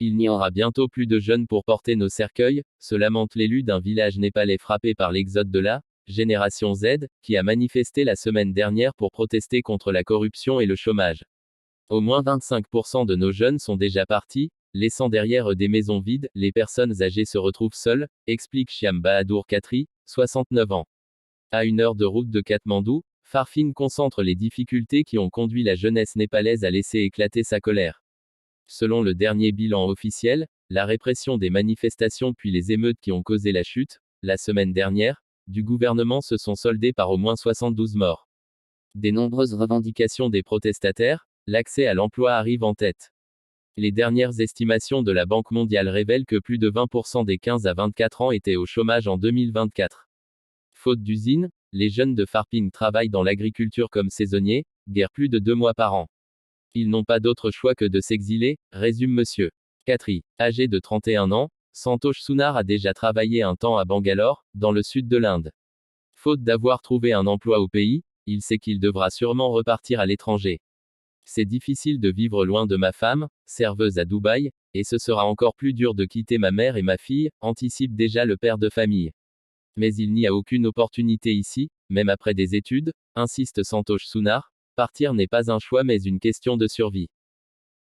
Il n'y aura bientôt plus de jeunes pour porter nos cercueils, se lamente l'élu d'un village népalais frappé par l'exode de la génération Z, qui a manifesté la semaine dernière pour protester contre la corruption et le chômage. Au moins 25% de nos jeunes sont déjà partis, laissant derrière eux des maisons vides, les personnes âgées se retrouvent seules, explique Shyam Bahadur Khatri, 69 ans. À 1 heure de route de Katmandou, Farfine concentre les difficultés qui ont conduit la jeunesse népalaise à laisser éclater sa colère. Selon le dernier bilan officiel, la répression des manifestations puis les émeutes qui ont causé la chute, la semaine dernière, du gouvernement se sont soldées par au moins 72 morts. Des nombreuses revendications des protestataires, l'accès à l'emploi arrive en tête. Les dernières estimations de la Banque mondiale révèlent que plus de 20% des 15 à 24 ans étaient au chômage en 2024. Faute d'usines, les jeunes de Farping travaillent dans l'agriculture comme saisonniers, guère plus de 2 mois par an. Ils n'ont pas d'autre choix que de s'exiler, résume Monsieur Khatri. Âgé de 31 ans, Santosh Sunar a déjà travaillé un temps à Bangalore, dans le sud de l'Inde. Faute d'avoir trouvé un emploi au pays, il sait qu'il devra sûrement repartir à l'étranger. C'est difficile de vivre loin de ma femme, serveuse à Dubaï, et ce sera encore plus dur de quitter ma mère et ma fille, anticipe déjà le père de famille. Mais il n'y a aucune opportunité ici, même après des études, insiste Santosh Sunar. Partir n'est pas un choix mais une question de survie.